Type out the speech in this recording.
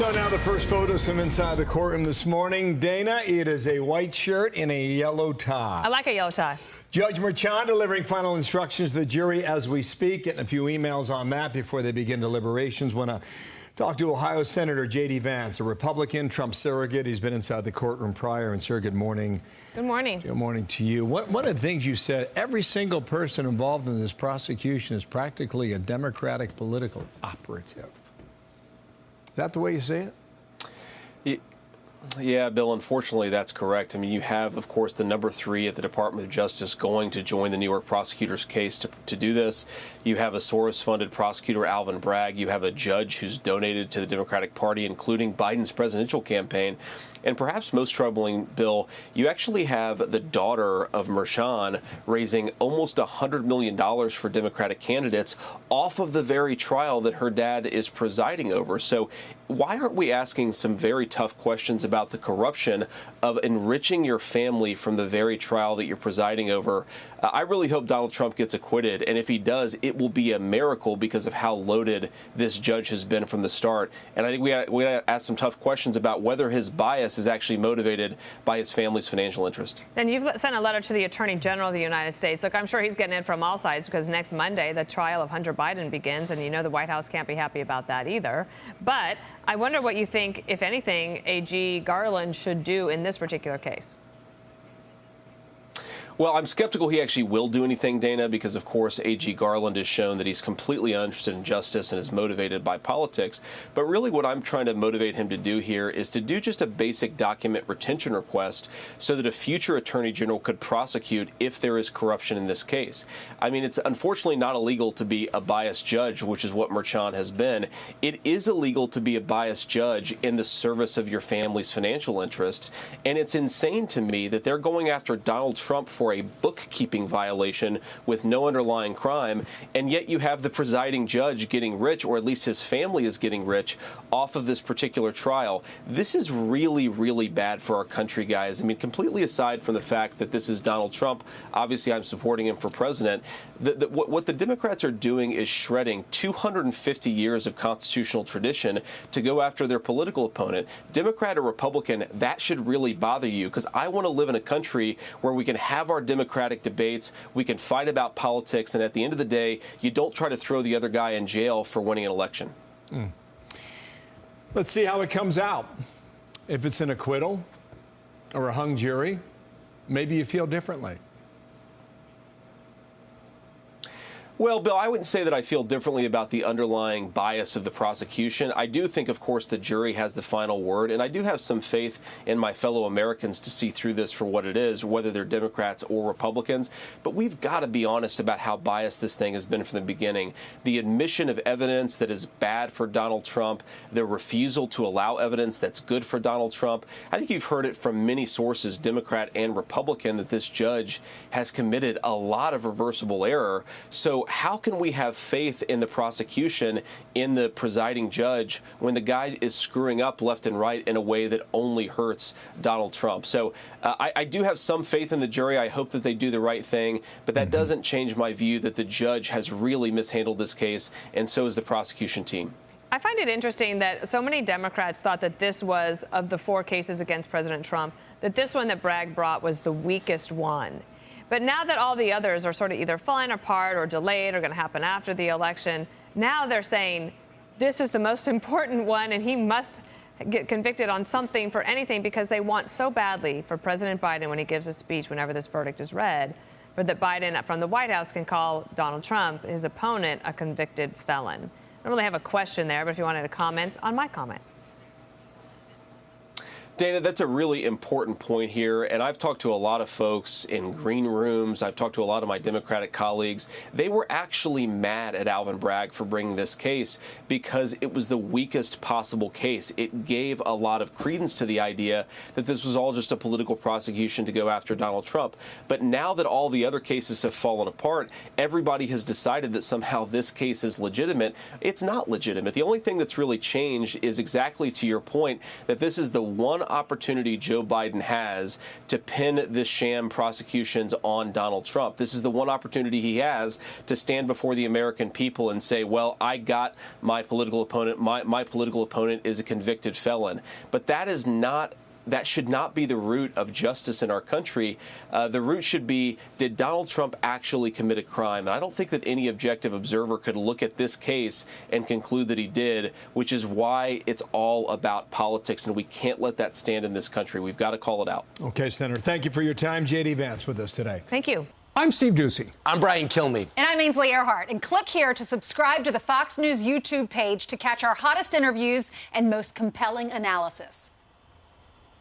So now the first photos from inside the courtroom this morning. Dana, it is a white shirt and a yellow tie. I like a yellow tie. Judge Merchan delivering final instructions to the jury as we speak. Getting a few emails on that before they begin deliberations. Want to talk to Ohio Senator J.D. Vance, a Republican, Trump surrogate. He's been inside the courtroom prior. And sir, good morning. Good morning. Good morning to you. One of the things you said, every single person involved in this prosecution is practically a Democratic political operative. Is that the way you see it? Yeah, Bill, unfortunately, that's correct. I mean, you have, of course, the number 3 at the Department of Justice going to join the New York prosecutor's case to do this. You have a Soros-funded prosecutor, Alvin Bragg. You have a judge who's donated to the Democratic Party, including Biden's presidential campaign. And perhaps most troubling, Bill, you actually have the daughter of Merchan raising almost $100 million for Democratic candidates off of the very trial that her dad is presiding over. So why aren't we asking some very tough questions about the corruption of enriching your family from the very trial that you're presiding over? I really hope Donald Trump gets acquitted. And if he does, it will be a miracle because of how loaded this judge has been from the start. And I think we got to ask some tough questions about whether his bias is actually motivated by his family's financial interest. And you've sent a letter to the Attorney General of the United States. Look, I'm sure he's getting in from all sides because next Monday the trial of Hunter Biden begins, and you know the White House can't be happy about that either. But I wonder what you think, if anything, AG Garland should do in this particular case. Well, I'm skeptical he actually will do anything, Dana, because, of course, A.G. Garland has shown that he's completely uninterested in justice and is motivated by politics. But really what I'm trying to motivate him to do here is to do just a basic document retention request so that a future attorney general could prosecute if there is corruption in this case. I mean, it's unfortunately not illegal to be a biased judge, which is what Merchan has been. It is illegal to be a biased judge in the service of your family's financial interest. And it's insane to me that they're going after Donald Trump for a bookkeeping violation with no underlying crime, and yet you have the presiding judge getting rich, or at least his family is getting rich, off of this particular trial. This is really, really bad for our country, guys. I mean, completely aside from the fact that this is Donald Trump, obviously I'm supporting him for president, what the Democrats are doing is shredding 250 years of constitutional tradition to go after their political opponent. Democrat or Republican, that should really bother you, because I want to live in a country where we can have our democratic debates, we can fight about politics, and at the end of the day, you don't try to throw the other guy in jail for winning an election. Let's see how it comes out. If it's an acquittal or a hung jury, maybe you feel differently. Well, Bill, I wouldn't say that I feel differently about the underlying bias of the prosecution. I do think, of course, the jury has the final word, and I do have some faith in my fellow Americans to see through this for what it is, whether they're Democrats or Republicans. But we've got to be honest about how biased this thing has been from the beginning. The admission of evidence that is bad for Donald Trump, the refusal to allow evidence that's good for Donald Trump. I think you've heard it from many sources, Democrat and Republican, that this judge has committed a lot of reversible error. So how can we have faith in the prosecution, in the presiding judge, when the guy is screwing up left and right in a way that only hurts Donald Trump? So I do have some faith in the jury. I hope that they do the right thing, but that doesn't change my view that the judge has really mishandled this case, and so is the prosecution team. I find it interesting that so many Democrats thought that this was, of the 4 cases against President Trump, that this one that Bragg brought was the weakest one. But now that all the others are sort of either falling apart or delayed or going to happen after the election, now they're saying this is the most important one and he must get convicted on something for anything, because they want so badly for President Biden, when he gives a speech whenever this verdict is read, for that Biden from the White House can call Donald Trump, his opponent, a convicted felon. I don't really have a question there, but if you wanted to comment on my comment. Dana, that's a really important point here, and I've talked to a lot of folks in green rooms. I've talked to a lot of my Democratic colleagues. They were actually mad at Alvin Bragg for bringing this case because it was the weakest possible case. It gave a lot of credence to the idea that this was all just a political prosecution to go after Donald Trump. But now that all the other cases have fallen apart, everybody has decided that somehow this case is legitimate. It's not legitimate. The only thing that's really changed is exactly to your point, that this is the one opportunity Joe Biden has to pin this sham prosecutions on Donald Trump. This is the one opportunity he has to stand before the American people and say, well, I got my political opponent. My political opponent is a convicted felon. But that should not be the root of justice in our country. The root should be, did Donald Trump actually commit a crime? And I don't think that any objective observer could look at this case and conclude that he did, which is why it's all about politics, and we can't let that stand in this country. We've got to call it out. Okay, Senator, thank you for your time. J.D. Vance with us today. Thank you. I'm Steve Ducey. I'm Brian Kilmeade. And I'm Ainsley Earhart. And click here to subscribe to the Fox News YouTube page to catch our hottest interviews and most compelling analysis.